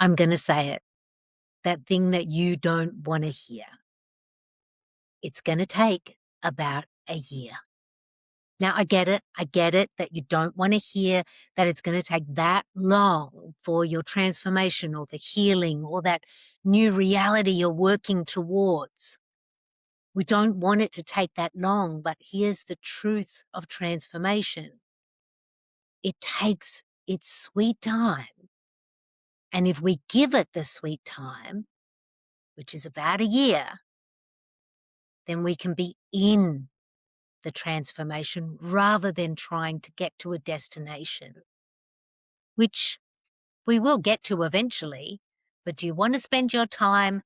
I'm going to say it, that thing that you don't want to hear. It's going to take about a year. Now, I get it that you don't want to hear that it's going to take that long for your transformation or the healing or that new reality you're working towards. We don't want it to take that long, but here's the truth of transformation. It takes its sweet time. And if we give it the sweet time, which is about a year, then we can be in the transformation rather than trying to get to a destination, which we will get to eventually. But do you want to spend your time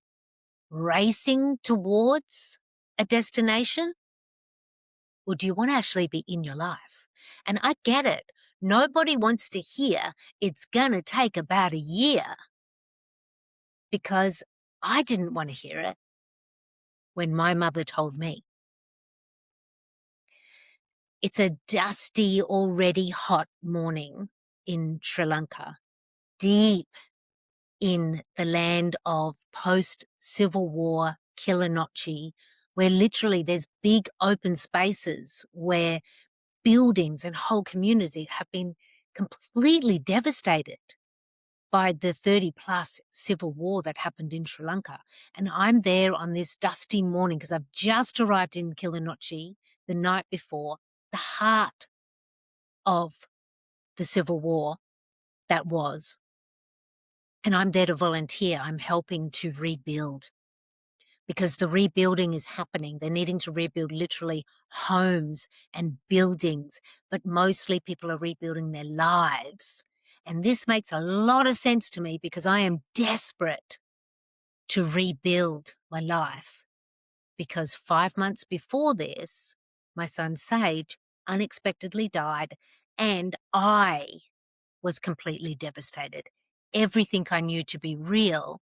racing towards a destination? Or do you want to actually be in your life? And I get it. Nobody wants to hear it's going to take about a year, because I didn't want to hear it when my mother told me. It's a dusty, already hot morning in Sri Lanka, deep in the land of post-Civil War Kilinochchi, where literally there's big open spaces where buildings and whole communities have been completely devastated by the 30-plus civil war that happened in Sri Lanka. And I'm there on this dusty morning because I've just arrived in Kilinochchi the night before, the heart of the civil war that was. And I'm there to volunteer. I'm helping to rebuild, because the rebuilding is happening. They're needing to rebuild literally homes and buildings, but mostly people are rebuilding their lives. And this makes a lot of sense to me because I am desperate to rebuild my life. Because 5 months before this, my son Sage unexpectedly died, and I was completely devastated. Everything I knew to be real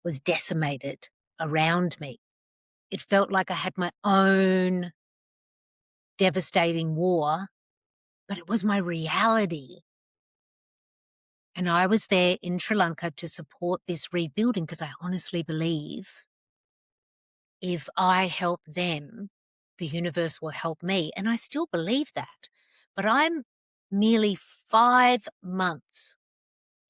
was decimated around me. It felt like I had my own devastating war, but it was my reality. And I was there in Sri Lanka to support this rebuilding because I honestly believe if I help them, the universe will help me. And I still believe that. But I'm merely 5 months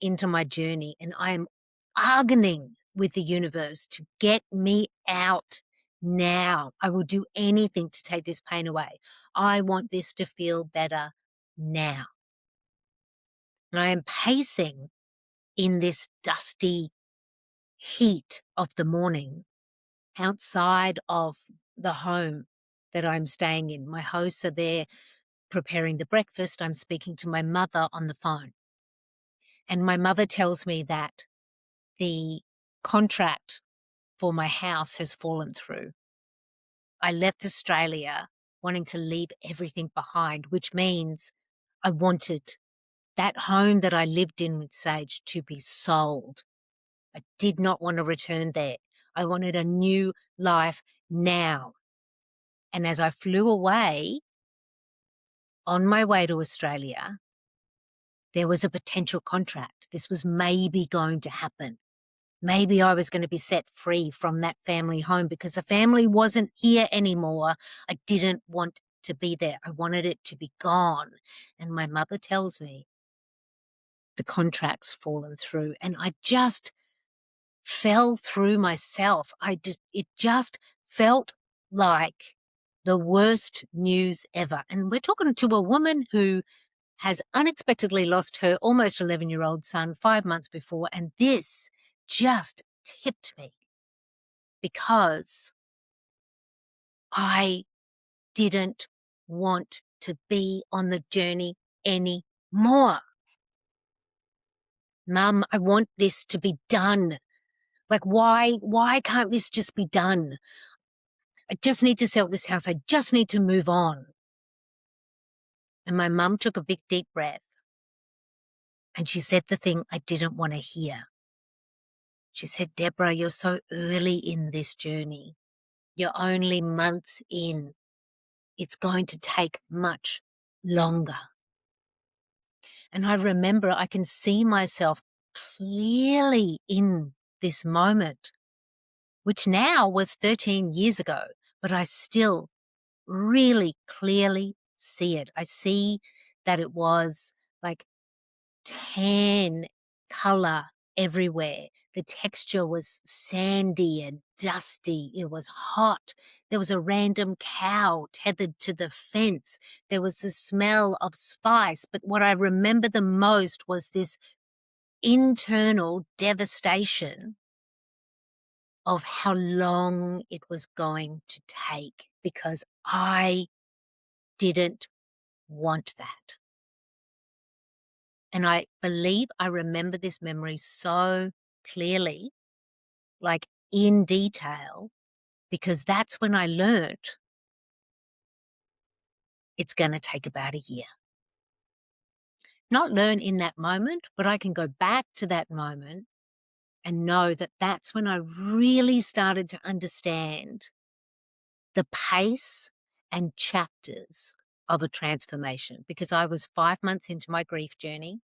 into my journey, and I am bargaining with the universe to get me out now. I will do anything to take this pain away. I want this to feel better now. And I am pacing in this dusty heat of the morning outside of the home that I'm staying in. My hosts are there preparing the breakfast. I'm speaking to my mother on the phone. And my mother tells me that the contract for my house has fallen through. I left Australia wanting to leave everything behind, which means I wanted that home that I lived in with Sage to be sold. I did not want to return there. I wanted a new life now. And as I flew away, on my way to Australia, there was a potential contract. This was maybe going to happen. Maybe I was going to be set free from that family home because the family wasn't here anymore. I didn't want to be there. I wanted it to be gone. And my mother tells me the contract's fallen through, and I just fell through myself. It just felt like the worst news ever. And we're talking to a woman who has unexpectedly lost her almost 11-year-old son 5 months before, and this just tipped me because I didn't want to be on the journey anymore. Mum, I want this to be done. Like, why can't this just be done? I just need to sell this house. I just need to move on. And my mum took a big, deep breath, and she said the thing I didn't want to hear. She said, Deborah, you're so early in this journey. You're only months in. It's going to take much longer. And I remember I can see myself clearly in this moment, which now was 13 years ago, but I still really clearly see it. I see that it was like tan color everywhere. The texture was sandy and dusty. It was hot. There was a random cow tethered to the fence. There was the smell of spice. But what I remember the most was this internal devastation of how long it was going to take, because I didn't want that. And I believe I remember this memory so clearly, like in detail, because that's when I learned it's going to take about a year. Not learn in that moment, but I can go back to that moment and know that that's when I really started to understand the pace and chapters of a transformation, because I was 5 months into my grief journey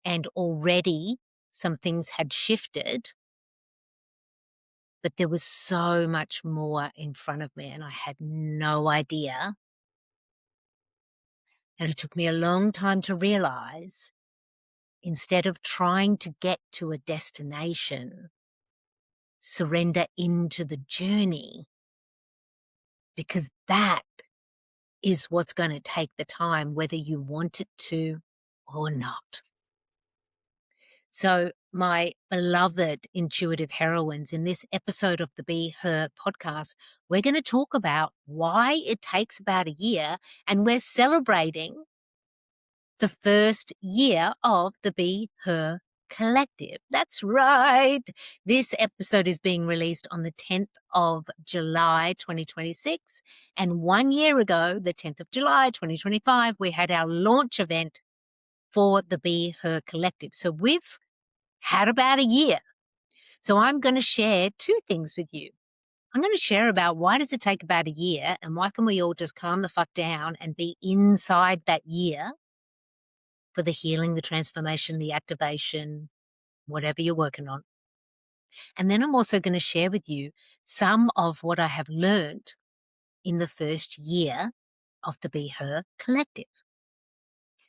and already some things had shifted, but there was so much more in front of me and I had no idea. And it took me a long time to realize, instead of trying to get to a destination, surrender into the journey, because that is what's going to take the time, whether you want it to or not. So, my beloved intuitive heroines, in this episode of the Be Her podcast, we're going to talk about why it takes about a year, and we're celebrating the first year of the Be Her Collective. That's right. This episode is being released on the 10th of July, 2026. And 1 year ago, the 10th of July, 2025, we had our launch event for the Be Her Collective. So we've had about a year. So I'm going to share two things with you. I'm going to share about why does it take about a year, and why can we all just calm the fuck down and be inside that year for the healing, the transformation, the activation, whatever you're working on. And then I'm also going to share with you some of what I have learned in the first year of the Be Her Collective.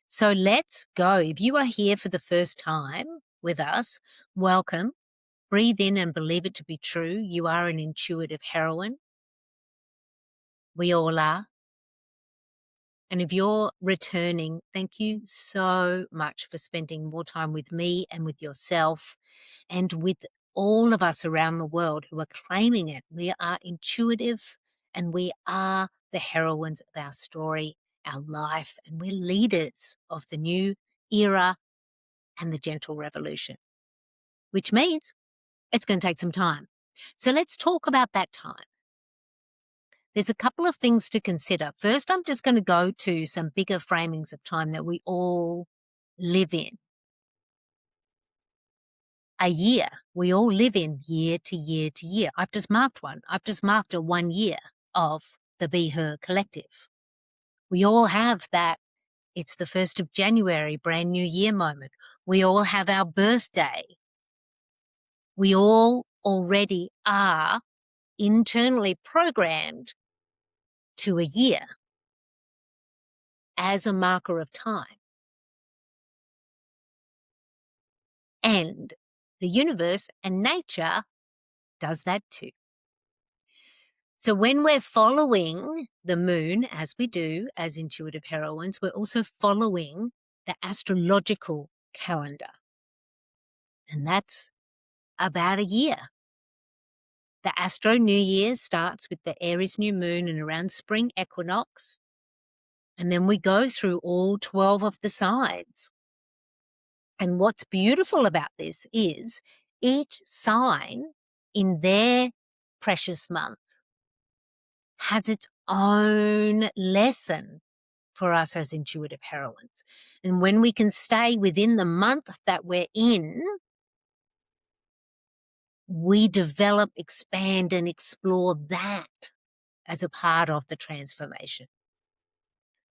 So let's go. If you are here for the first time with us, welcome. Breathe in and believe it to be true. You are an intuitive heroine. We all are. And if you're returning, thank you so much for spending more time with me and with yourself and with all of us around the world who are claiming it. We are intuitive and we are the heroines of our story, our life, and we're leaders of the new era and the gentle revolution, which means it's going to take some time. So let's talk about that time. There's a couple of things to consider. First, I'm just going to go to some bigger framings of time that we all live in. A year, we all live in year to year to year. I've just marked one. I've just marked a 1 year of the Be Her Collective. We all have that. It's the 1st of January, brand new year moment. We all have our birthday. We all already are internally programmed to a year as a marker of time. And the universe and nature does that too. So when we're following the moon, as we do as intuitive heroines, we're also following the astrological calendar. And that's about a year. The Astro New Year starts with the Aries new moon and around spring equinox. And then we go through all 12 of the signs. And what's beautiful about this is each sign in their precious month has its own lesson for us as intuitive heroines. And when we can stay within the month that we're in, we develop, expand, and explore that as a part of the transformation.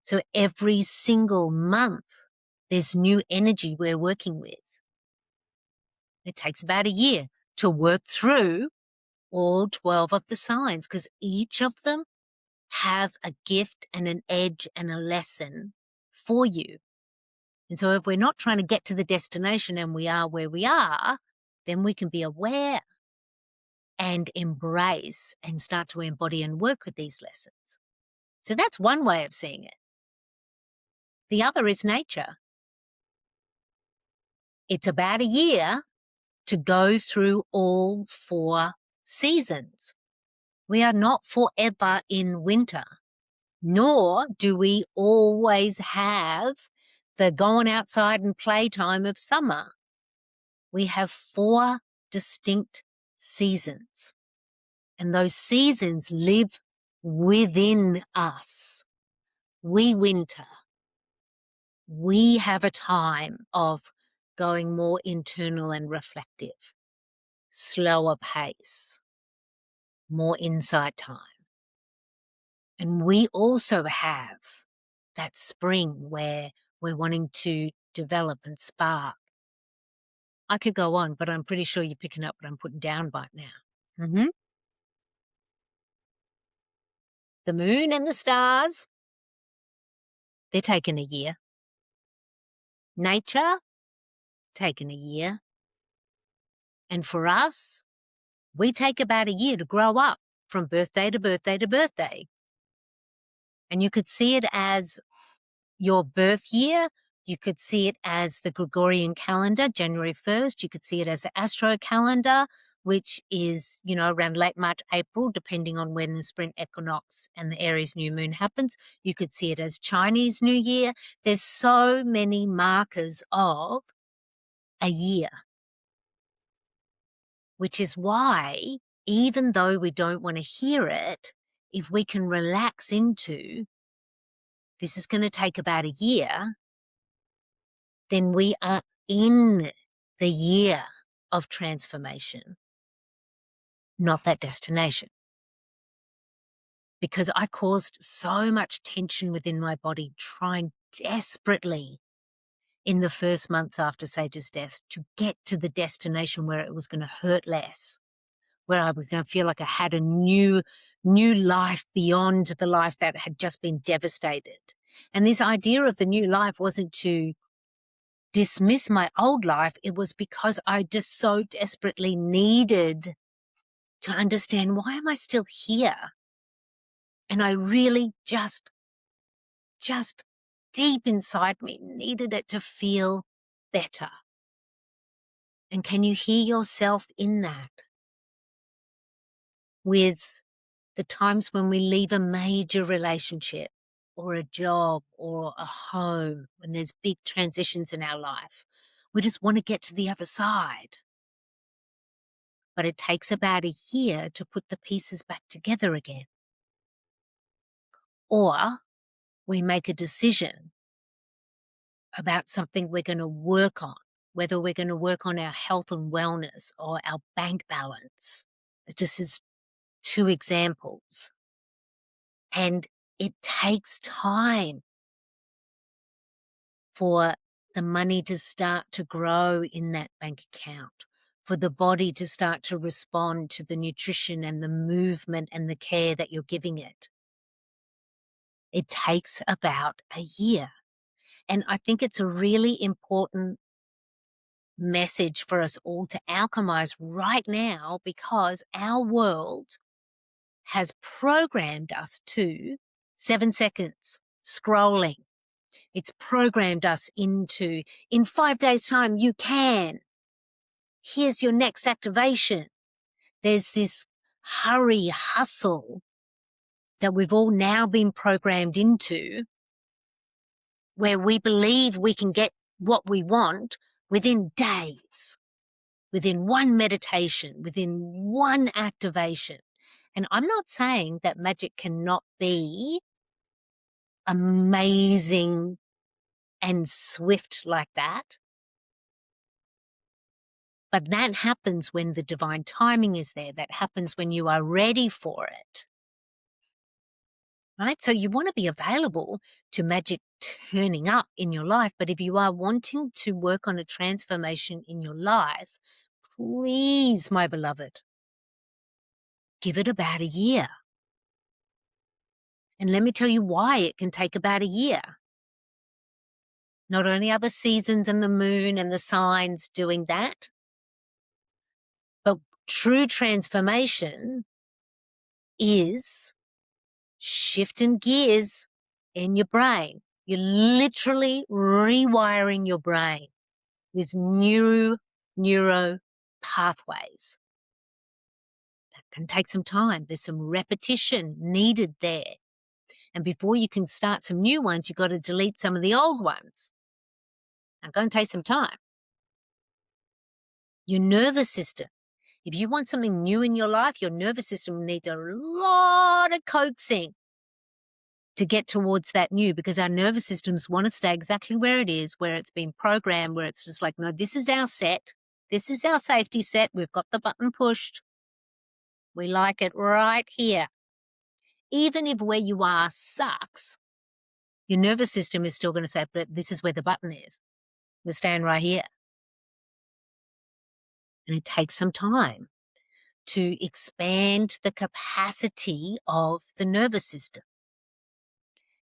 So every single month, there's new energy we're working with. It takes about a year to work through all 12 of the signs, because each of them have a gift and an edge and a lesson for you. And so if we're not trying to get to the destination and we are where we are, then we can be aware and embrace and start to embody and work with these lessons. So that's one way of seeing it. The other is nature. It's about a year to go through all 4 seasons. We are not forever in winter, nor do we always have the going outside and playtime of summer. We have 4 distinct seasons, and those seasons live within us. We winter. We have a time of going more internal and reflective, slower pace, more insight time. And we also have that spring where we're wanting to develop and spark. I could go on, but I'm pretty sure you're picking up what I'm putting down right now. The moon and the stars, they're taking a year. Nature, taking a year. And for us, we take about a year to grow up from birthday to birthday to birthday. And you could see it as your birth year. You could see it as the Gregorian calendar, January 1st. You could see it as the astro calendar, which is, around late March, April, depending on when the spring equinox and the Aries new moon happens. You could see it as Chinese New Year. There's so many markers of a year, which is why, even though we don't want to hear it, if we can relax into this is going to take about a year, then we are in the year of transformation, not that destination. Because I caused so much tension within my body, trying desperately in the first months after Sage's death to get to the destination where it was going to hurt less, where I was going to feel like I had a new life beyond the life that had just been devastated. And this idea of the new life wasn't to dismiss my old life. It was because I just so desperately needed to understand, why am I still here? And I really just deep inside me needed it to feel better. And can you hear yourself in that? With the times when we leave a major relationship or a job or a home, when there's big transitions in our life, we just want to get to the other side. But it takes about a year to put the pieces back together again. Or we make a decision about something we're going to work on, whether we're going to work on our health and wellness or our bank balance. This is 2 examples. And it takes time for the money to start to grow in that bank account, for the body to start to respond to the nutrition and the movement and the care that you're giving it. It takes about a year. And I think it's a really important message for us all to alchemize right now, because our world has programmed us to 7 seconds scrolling. It's programmed us into, in 5 days' time, you can. Here's your next activation. There's this hurry, hustle that we've all now been programmed into, where we believe we can get what we want within days, within one meditation, within one activation. And I'm not saying that magic cannot be amazing and swift like that. But that happens when the divine timing is there. That happens when you are ready for it. Right? So you want to be available to magic turning up in your life. But if you are wanting to work on a transformation in your life, please, my beloved, give it about a year. And let me tell you why it can take about a year. Not only are the seasons and the moon and the signs doing that, but true transformation is shifting gears in your brain. You're literally rewiring your brain with new neuro pathways. That can take some time. There's some repetition needed there. And before you can start some new ones, you've got to delete some of the old ones. Now, going to take some time. Your nervous system. If you want something new in your life, your nervous system needs a lot of coaxing to get towards that new, because our nervous systems want to stay exactly where it is, where it's been programmed, where it's just like, no, this is our set. This is our safety set. We've got the button pushed. We like it right here. Even if where you are sucks, your nervous system is still going to say, but this is where the button is. We're staying right here. And it takes some time to expand the capacity of the nervous system.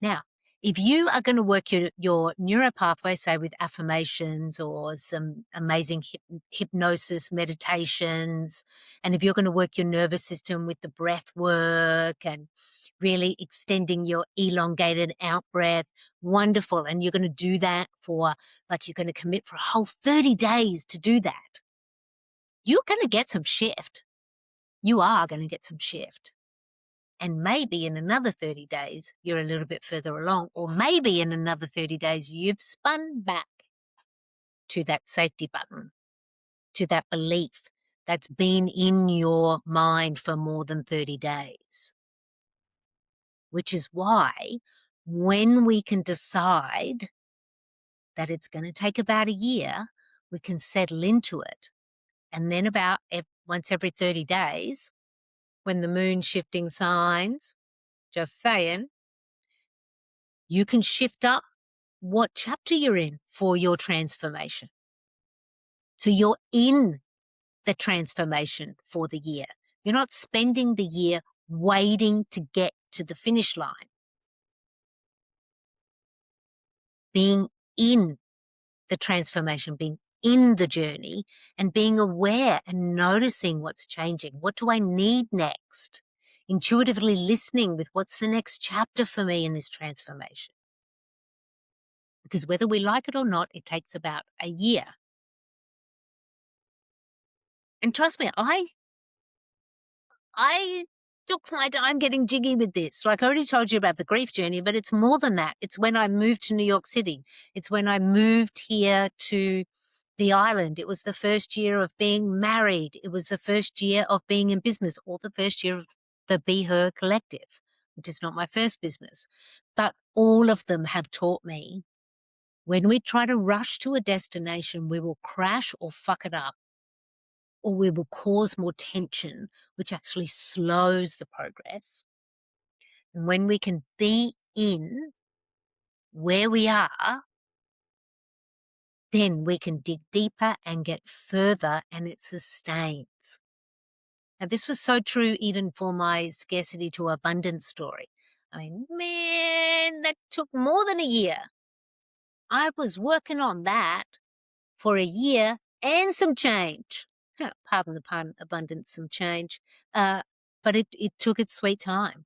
Now, if you are going to work your neuro pathway, say with affirmations or some amazing hypnosis meditations, and if you're going to work your nervous system with the breath work and really extending your elongated out breath, wonderful. And you're going to do that for, like, you're going to commit for a whole 30 days to do that. You're going to get some shift. You are going to get some shift. And maybe in another 30 days, you're a little bit further along. Or maybe in another 30 days, you've spun back to that safety button, to that belief that's been in your mind for more than 30 days. Which is why when we can decide that it's going to take about a year, we can settle into it. And then about once every 30 days, when the moon's shifting signs, just saying, you can shift up what chapter you're in for your transformation. So you're in the transformation for the year. You're not spending the year waiting to get to the finish line. Being in the transformation, being in the journey, and being aware and noticing what's changing. What do I need next? Intuitively listening with what's the next chapter for me in this transformation. Because whether we like it or not, it takes about a year. And trust me, I took my time getting jiggy with this. Like I already told you about the grief journey, but it's more than that. It's when I moved to New York City. It's when I moved here to the island. It was the first year of being married. It was the first year of being in business, or the first year of the BeHER Collective, which is not my first business. But all of them have taught me when we try to rush to a destination, we will crash or fuck it up, or we will cause more tension, which actually slows the progress. And when we can be in where we are, then we can dig deeper and get further, and it sustains. Now, this was so true even for my scarcity to abundance story. I mean, man, that took more than a year. I was working on that for a year and some change. Pardon the pun, abundance, some change. But it took its sweet time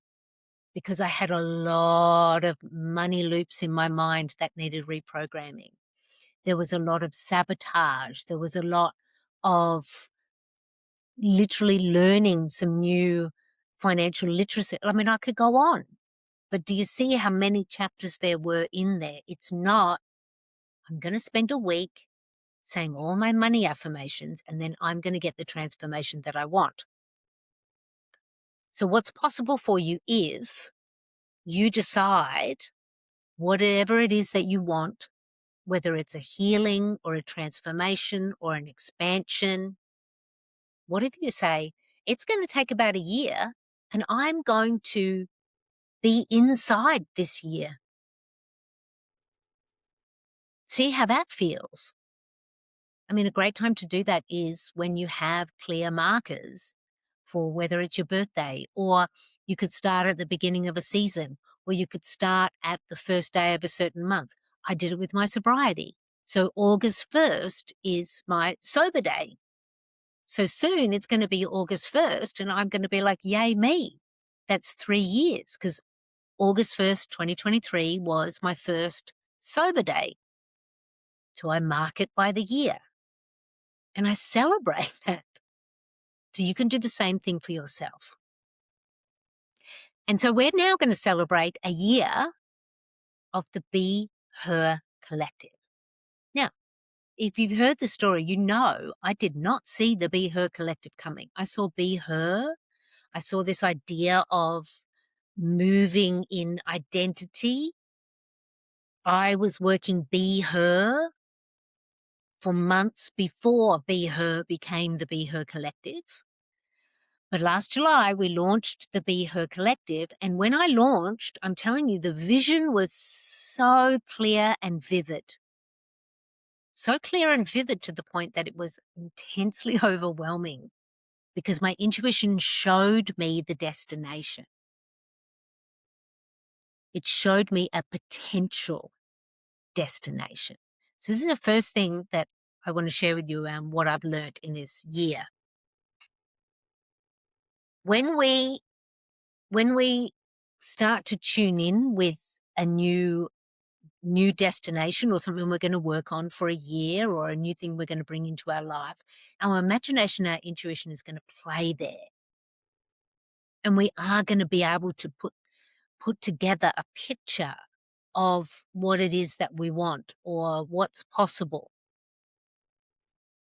because I had a lot of money loops in my mind that needed reprogramming. There was a lot of sabotage. There was a lot of literally learning some new financial literacy. I mean, I could go on. But do you see how many chapters there were in there? It's not, I'm going to spend a week saying all my money affirmations, and then I'm going to get the transformation that I want. So what's possible for you if you decide whatever it is that you want, whether it's a healing or a transformation or an expansion, what if you say, it's going to take about a year and I'm going to be inside this year? See how that feels. I mean, a great time to do that is when you have clear markers for whether it's your birthday, or you could start at the beginning of a season, or you could start at the first day of a certain month. I did it with my sobriety. So August 1st is my sober day. So soon it's going to be August 1st, and I'm going to be like, yay me. That's 3 years, because August 1st, 2023 was my first sober day. So I mark it by the year and I celebrate that. So you can do the same thing for yourself. And so we're now going to celebrate a year of the Be Her Collective. Now, if you've heard the story, you know I did not see the Be Her Collective coming. I saw Be Her. I saw this idea of moving in identity. I was working Be Her for months before Be Her became the Be Her Collective. But last July, we launched the Be Her Collective. And when I launched, I'm telling you, the vision was so clear and vivid. So clear and vivid to the point that it was intensely overwhelming, because my intuition showed me the destination. It showed me a potential destination. So this is the first thing that I want to share with you around what I've learned in this year. When we start to tune in with a new destination or something we're going to work on for a year, or a new thing we're going to bring into our life, our imagination, our intuition is going to play there. And we are going to be able to put together a picture of what it is that we want or what's possible.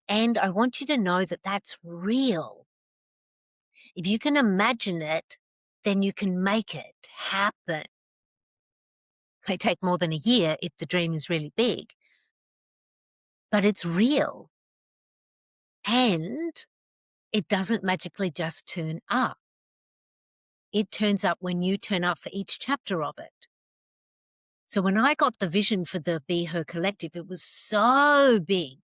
And I want you to know that that's real. If you can imagine it, then you can make it happen. It may take more than a year if the dream is really big, but it's real. And it doesn't magically just turn up. It turns up when you turn up for each chapter of it. So when I got the vision for the Be Her Collective, it was so big.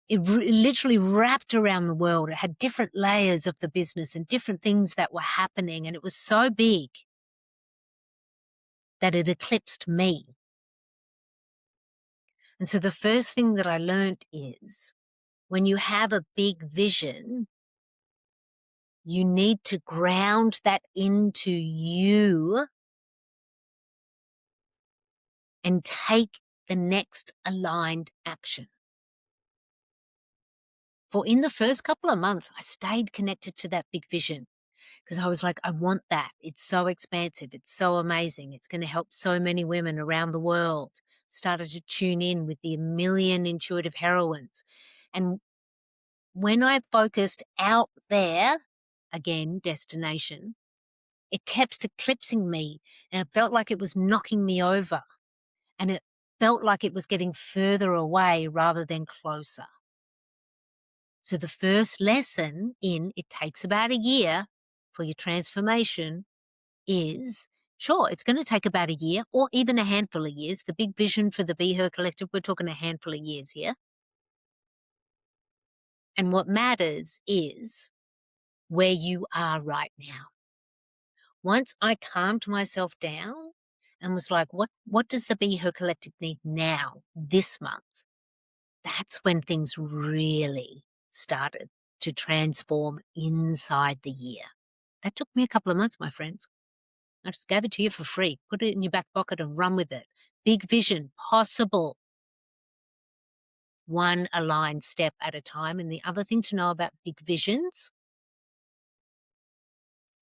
It literally wrapped around the world. It had different layers of the business and different things that were happening. And it was so big that it eclipsed me. And so the first thing that I learned is, when you have a big vision, you need to ground that into you and take the next aligned action. For in the first couple of months, I stayed connected to that big vision, because I was like, I want that. It's so expansive. It's so amazing. It's going to help so many women around the world. Started to tune in with the million intuitive heroines. And when I focused out there, again, destination, it kept eclipsing me, and it felt like it was knocking me over, and it felt like it was getting further away rather than closer. So the first lesson in it takes about a year for your transformation is, sure, it's going to take about a year or even a handful of years. The big vision for the Be Her Collective, we're talking a handful of years here. And what matters is where you are right now. Once I calmed myself down and was like, what does the Be Her Collective need now, this month? That's when things really started to transform inside the year. That took me a couple of months, my friends. I just gave it to you for free. Put it in your back pocket and run with it. Big vision, possible. One aligned step at a time. And the other thing to know about big visions,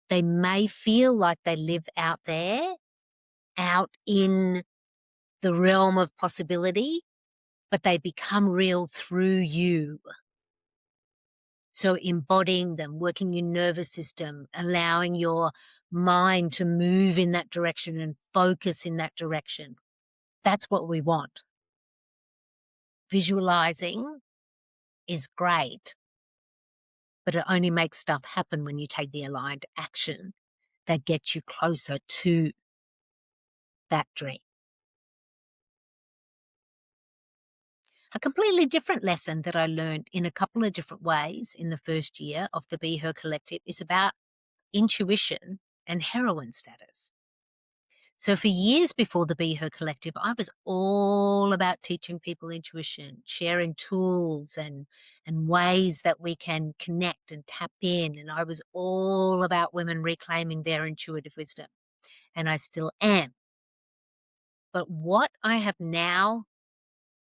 they may feel like they live out there, out in the realm of possibility, but they become real through you. So embodying them, working your nervous system, allowing your mind to move in that direction and focus in that direction. That's what we want. Visualizing is great, but it only makes stuff happen when you take the aligned action that gets you closer to that dream. A completely different lesson that I learned in a couple of different ways in the first year of the BeHER Collective is about intuition and heroine status. So for years before the BeHER Collective, I was all about teaching people intuition, sharing tools and ways that we can connect and tap in. And I was all about women reclaiming their intuitive wisdom. And I still am. But what I have now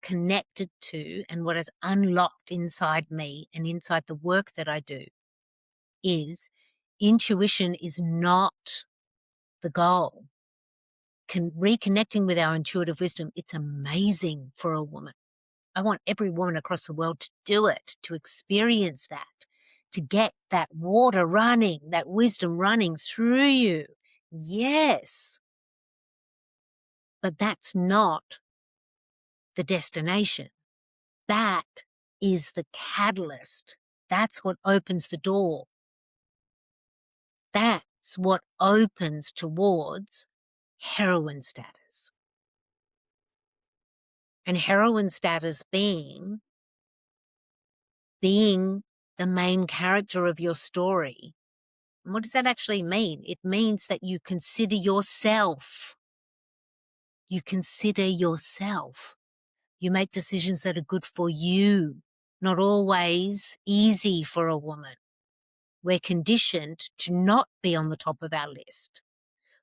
connected to and what has unlocked inside me and inside the work that I do is intuition is not the goal. Reconnecting with our intuitive wisdom, it's amazing for a woman. I want every woman across the world to do it, to experience that, to get that water running, that wisdom running through you. Yes. But that's not the destination. That is the catalyst. That's what opens the door. That's what opens towards heroine status. And heroine status being the main character of your story. And what does that actually mean? It means that you consider yourself. You consider yourself. You make decisions that are good for you, not always easy for a woman. We're conditioned to not be on the top of our list.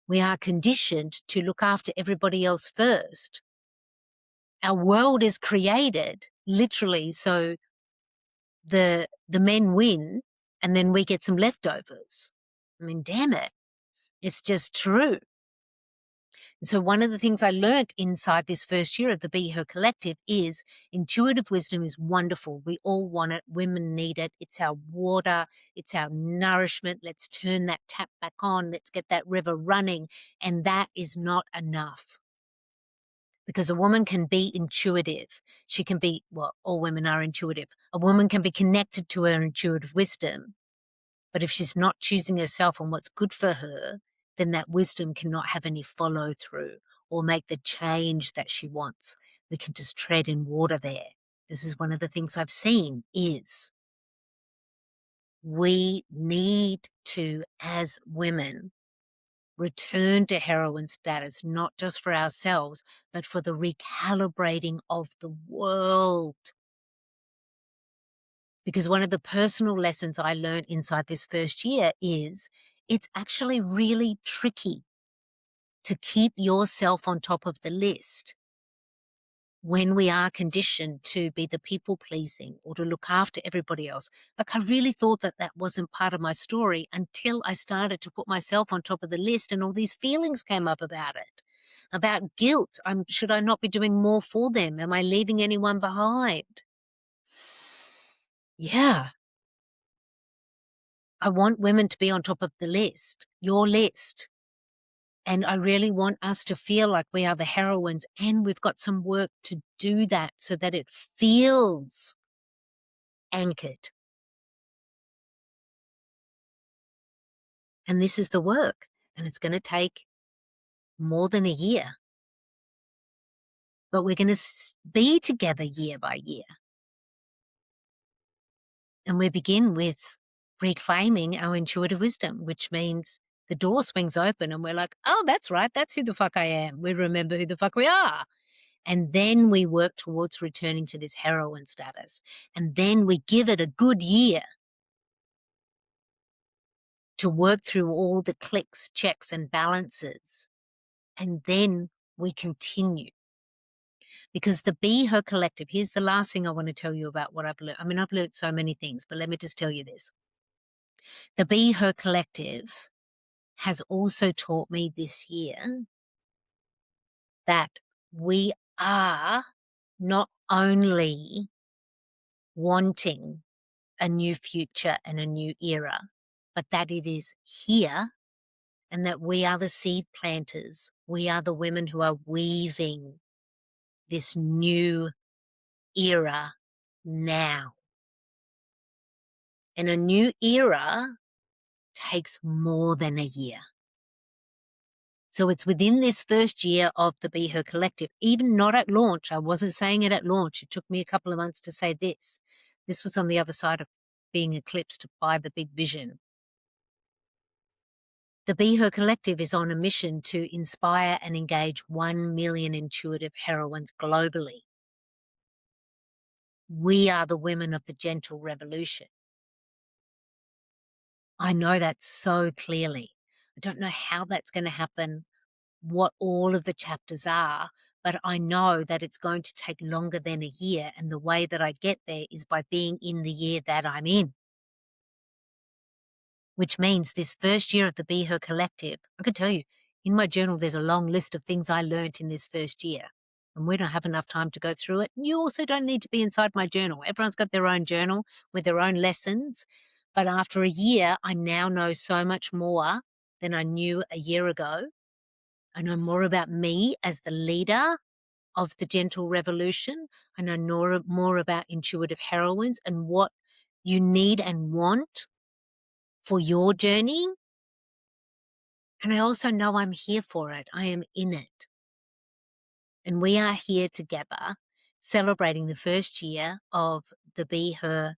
We are conditioned to look after everybody else first. Our world is created literally so the men win and then we get some leftovers. I mean, damn it. It's just true. And so one of the things I learned inside this first year of the BeHER Collective is intuitive wisdom is wonderful. We all want it. Women need it. It's our water. It's our nourishment. Let's turn that tap back on. Let's get that river running. And that is not enough. Because a woman can be intuitive. She can be, well, all women are intuitive. A woman can be connected to her intuitive wisdom. But if she's not choosing herself and what's good for her, then that wisdom cannot have any follow through or make the change that she wants. We can just tread in water there. This is one of the things I've seen is we need to, as women, return to heroine status, not just for ourselves, but for the recalibrating of the world. Because one of the personal lessons I learned inside this first year is it's actually really tricky to keep yourself on top of the list when we are conditioned to be the people pleasing or to look after everybody else. Like I really thought that that wasn't part of my story until I started to put myself on top of the list and all these feelings came up about it, about guilt. Should I not be doing more for them? Am I leaving anyone behind? Yeah. I want women to be on top of the list, your list. And I really want us to feel like we are the heroines and we've got some work to do that so that it feels anchored. And this is the work. And it's going to take more than a year. But we're going to be together year by year. And we begin with reclaiming our intuitive wisdom, which means the door swings open and we're like, oh, that's right. That's who the fuck I am. We remember who the fuck we are. And then we work towards returning to this heroine status. And then we give it a good year to work through all the clicks, checks, and balances. And then we continue. Because the BeHER Collective, here's the last thing I want to tell you about what I've learned. I mean, I've learned so many things, but let me just tell you this. The BeHER Collective has also taught me this year that we are not only wanting a new future and a new era, but that it is here and that we are the seed planters. We are the women who are weaving this new era now. And a new era takes more than a year. So it's within this first year of the BeHER Collective, even not at launch. I wasn't saying it at launch. It took me a couple of months to say this. This was on the other side of being eclipsed by the big vision. The BeHER Collective is on a mission to inspire and engage 1 million intuitive heroines globally. We are the women of the gentle revolution. I know that so clearly. I don't know how that's going to happen, what all of the chapters are, but I know that it's going to take longer than a year, and the way that I get there is by being in the year that I'm in. Which means this first year of the BeHER Collective, I could tell you, in my journal there's a long list of things I learnt in this first year, and we don't have enough time to go through it. You also don't need to be inside my journal. Everyone's got their own journal with their own lessons, but after a year, I now know so much more than I knew a year ago. I know more about me as the leader of the gentle revolution. I know more about intuitive heroines and what you need and want for your journey. And I also know I'm here for it. I am in it. And we are here together celebrating the first year of the BeHER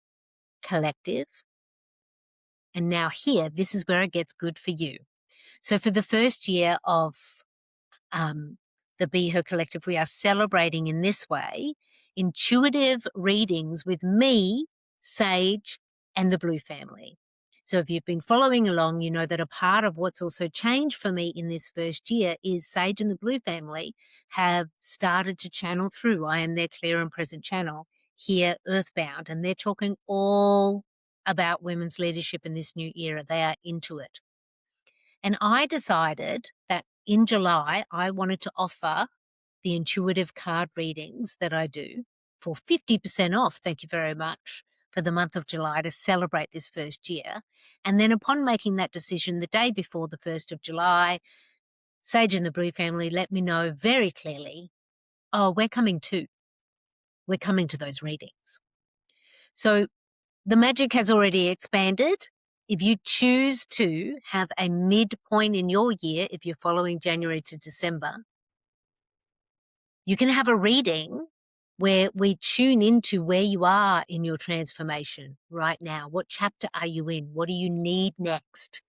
Collective. And now here, this is where it gets good for you. So for the first year of the BeHER Collective, we are celebrating in this way intuitive readings with me, Sage, and the Blue family. So if you've been following along, you know that a part of what's also changed for me in this first year is Sage and the Blue family have started to channel through. I am their clear and present channel here, Earthbound, and they're talking all about women's leadership in this new era. They are into it. And I decided that in July, I wanted to offer the intuitive card readings that I do for 50% off. Thank you very much, for the month of July to celebrate this first year. And then upon making that decision the day before the 1st of July, Sage and the Blue family let me know very clearly, oh, we're coming too. We're coming to those readings. So the magic has already expanded. If you choose to have a midpoint in your year, if you're following January to December, you can have a reading where we tune into where you are in your transformation right now. What chapter are you in? What do you need next?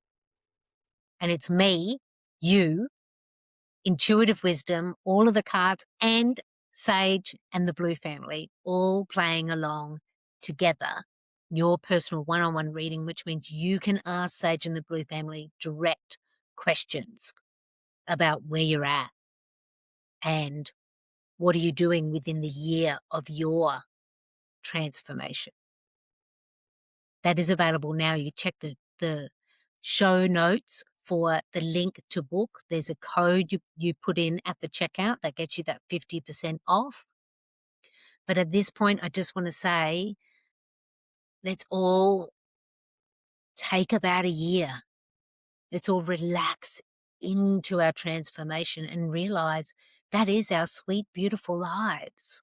And it's me, you, intuitive wisdom, all of the cards, and Sage and the Blue family all playing along together. Your personal one-on-one reading, which means you can ask Sage and the Blue family direct questions about where you're at and what are you doing within the year of your transformation. That is available now. You check the show notes for the link to book. There's a code you put in at the checkout that gets you that 50% off. But at this point, I just want to say, let's all take about a year. Let's all relax into our transformation and realize that is our sweet, beautiful lives.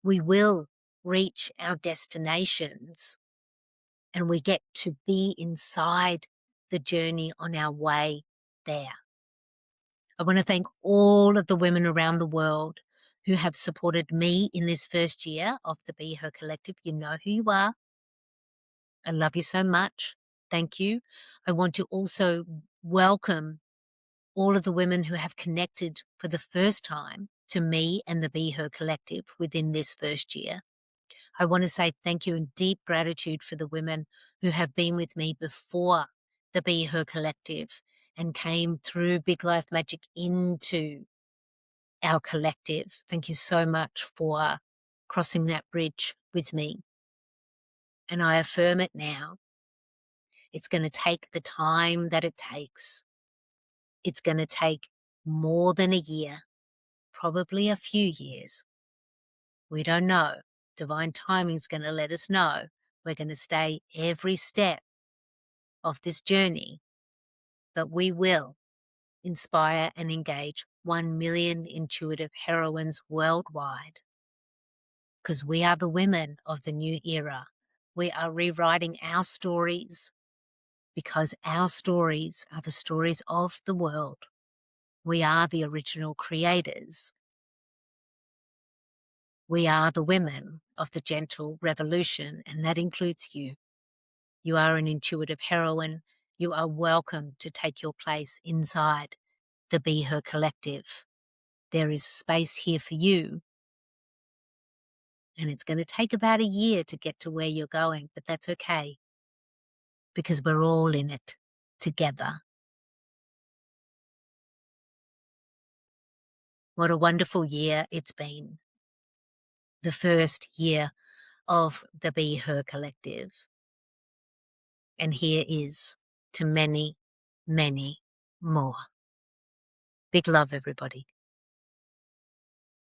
We will reach our destinations and we get to be inside the journey on our way there. I want to thank all of the women around the world who have supported me in this first year of the BeHER Collective. You know who you are. I love you so much. Thank you. I want to also welcome all of the women who have connected for the first time to me and the BeHER Collective within this first year. I want to say thank you and deep gratitude for the women who have been with me before the BeHER Collective and came through Big Life Magic into our collective. Thank you so much for crossing that bridge with me. And I affirm it now. It's going to take the time that it takes. It's going to take more than a year, probably a few years. We don't know. Divine timing is going to let us know. We're going to stay every step of this journey, but we will inspire and engage 1 million intuitive heroines worldwide, because we are the women of the new era. We are rewriting our stories because our stories are the stories of the world. We are the original creators. We are the women of the gentle revolution, and that includes you. You are an intuitive heroine. You are welcome to take your place inside the BeHER Collective. There is space here for you. And it's going to take about a year to get to where you're going, but that's okay, because we're all in it together. What a wonderful year it's been. The first year of the BeHER Collective. And here is to many, many more. Big love, everybody.